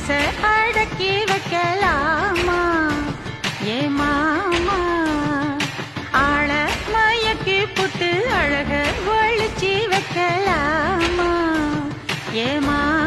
ஆசை அடக்கி வைக்கலாமா ஏ மாமா ஆள மயக்கி புட்டு அழக ஒழிச்சி வைக்கலாமா ஏ மாமா